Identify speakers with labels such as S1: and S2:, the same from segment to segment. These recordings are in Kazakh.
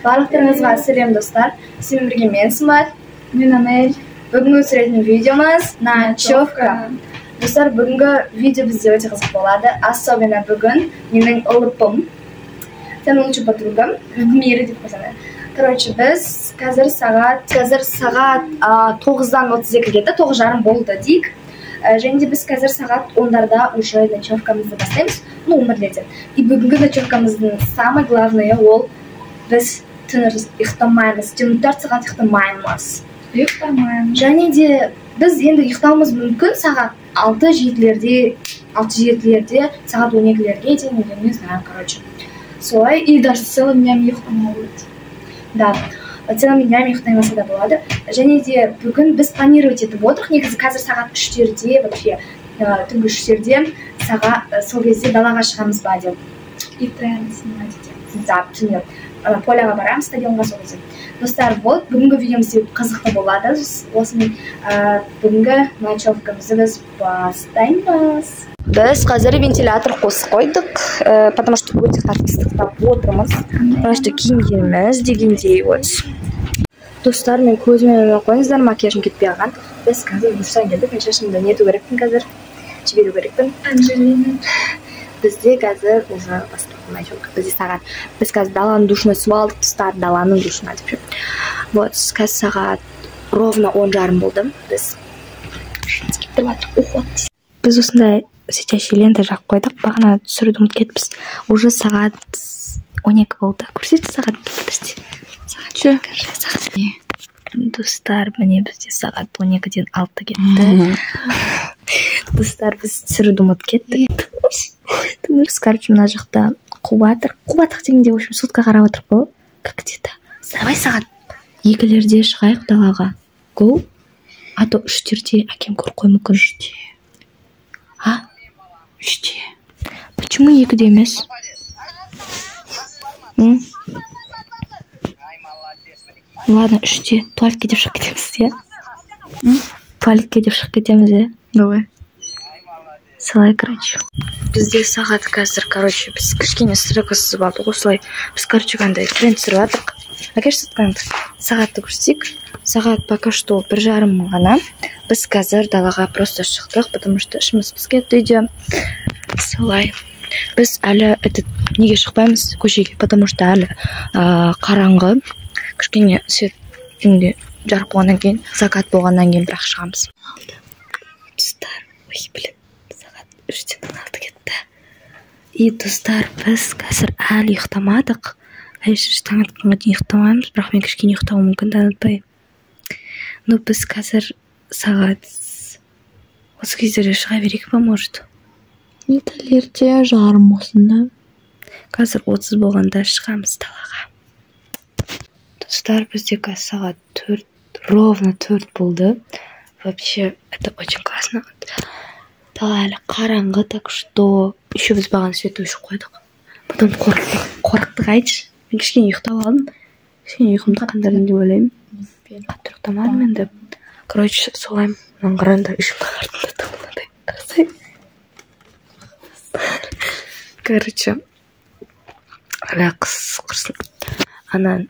S1: Барлықтарыңызға сәлем достар. Сіздермен бірге мен Сымбат.
S2: Мен Анель.
S1: Бүгінгі түсіретін видеомыз ночевка. Достар, бүгінгі видео бізде өте қызық болады. Особенно бүгін менің ұлыпым, сен лучший подругам в мире деп қойсам. Короче, біз қазір сағат 9-дан 32-ге кетті, 9:30 болды дейік. Және де біз қазір сағат 10-дарда уже ночевкамызды бастаймыз. Ну, өмірлерде. И бүгінгі ночевкамыздың самое главное ол біз түн ұйықтамаймыз, 24 сағат ұйықтамаймыз. Және де біз енді ұйықтауымыз мүмкін сағат 6-7-лерде, сағат 12-лерге дейін үйленеміз, короче. Солай,
S2: И даже целыми днями ұйықтамау болады.
S1: Да, целыми днями ұйықтаймаса да болады. Және де бүгін біз планировать етіп отырық. Негізі қазір сағат 3-терде, вообще түнгі 3-терде сол кезде далаға шығамыз ба деп.
S2: И тренд снимать етеміз.
S1: Да, түнгі поляға барамыз, стадионға сол кезде. Достар, вот, бүгінгі видеомыз қызықты болады. Осымен бүгінгі ночевкамызды біз бастаймыз. Біз қазір вентилятор қосып қойдық, потому что өте қатты ыстықтап отырмыз. Потому что киімдеріміз дегендей вот. Достар, мен көзіме қойыңыздар, макияжым кетпей қалған. Біз қазір душтан келдік, мен шашымды нету керекпін қазір, жіберу керекпін.
S2: Анжелина.
S1: Бізде қазір уже басталды ночевка. Бізде сағат. Біз қазір даланың душына су алдық, достар, даланың душына деп. Вот, қазір сағат ровно 10:30 болды. Біз Біз осындай светящий лента жағып қойдық. Бағана түсіруді ұмытып кетіппіз. Уже сағат 12 болды. Көрсетші сағат. Сағат. Достар, міне бізде сағат 12-ден 6 кетті. Достар, біз түсіруді ұмытып кеттік. Короче, мына жақта қуатыр дегенде, в общем, сутка қарап отырып қой. Как где-то. Давай сағат 2-лерде шығайық далаға. Go. А то 3-терде әкем көріп қой мүмкін. 3-те. Почему 2-де емес? Ладно, 3-те. Туалетке деп шығып кетеміз, е? Туалетке деп шығып кетеміз, е?
S2: Давай.
S1: Солай, короче. Бізде сағат қазір, короче, біз кішкене стройка сызып алдық. Осылай, біз, короче, қандай тренд түсіріп жатырық. Әкешті сағатты көрсетейік. Сағат пока что 1:30 ғана. Біз қазір далаға просто шықтық, потому что ішіміз піскетті үйде. Солай. Біз әлі неге шықпаймыз көшеге, потому что әлі қараңғы. Кішкене свет жүнге жарық болғаннан кейін, закат болғаннан кейін бірақ шығамыз. Достар, ой, блин, сағат 3-тен 6 кетті. И достар, біз қазір әлі ұйықтамадық. Әлі таң атқанға дейін ұйықтамаймыз, бірақ мен кішкене ұйықтауым мүмкін, танытпай. Ну, біз қазір сағат 30 кездерде шыға берейік па, может?
S2: Металерде 1:30 осында.
S1: Қазір 30 болғанда шығамыз далаға. Достар, бізде қазір сағат 4, ровно 4 болды. Вообще, это очень классно. Дала әлі қараңғы, так что еще біз бағана свет өшіп қойдық. Потом қорықтық, айтшы. Мен кішкене ұйықтап алдым. Кішкене ұйқымды қандардың деп ойлаймын. Қатты ұйықтамадым енді. Короче, солай мынан қараңдар үшімді артында тұғынады. Қарасай. Короче, қыс қырсын. Анан,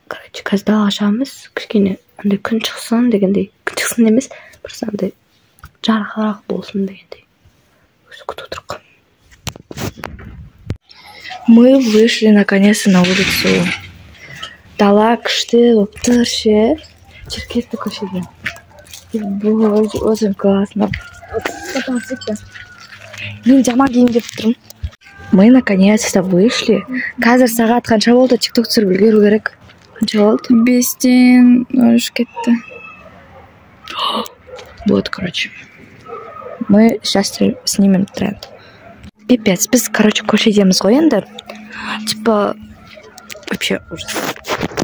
S1: короче, қазір далаға шығамыз. Кішкене андай күн шықсын дегендей. Күн шықсын емес, просто андай жарқырақ болсын дегендей. Өзі күтіп отырық. Мы вышли наконец-то на улицу. Дала күшті болып тұр ше. Черкесті көшеге. Было очень классно. Мен жаман киім деп тұрмын. Мы наконец-то вышли. Қазір сағат қанша болды? Тикток түсіріп үлгеру керек. Қанша болды?
S2: 5-тен 13 кетті.
S1: Вот, короче. Мы сейчас снимем тренд. Пипец, біз, короче, көшедеміз ғой енді. Типа, вообще ужас.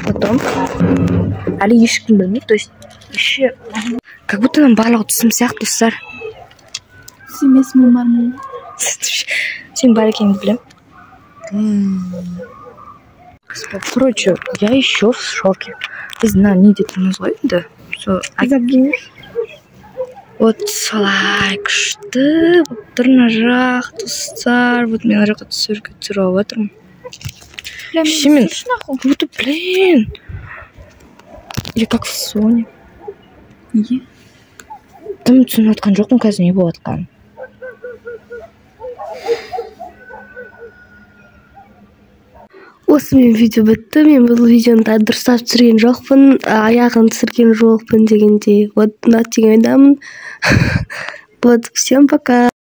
S1: Потом, әлі ешкім білмейді, то есть, еще, как будто нам барлығы түсім сияқты, достар.
S2: Семес мен бармын.
S1: Сен бар екеніңді білем. Короче, я еще в шоке. Біз не детіміз ғой енді.
S2: Забудешь.
S1: Вот солай күшті. Тұр мына жақ, достар. Вот мен жаққа түсіріп отырмын. Шимин. Вот, блин. Я как в Соне.
S2: Неге?
S1: Тым түсініп отқан жоқпын қазір не болып жатқанын.
S3: Осымен видео бітті. Мен бұл видеоны да дұрыстап түсірген жоқпын, аяғын түсірген жоқпын дегенде. Вот мына деген ойдамын. Вот, всем пока.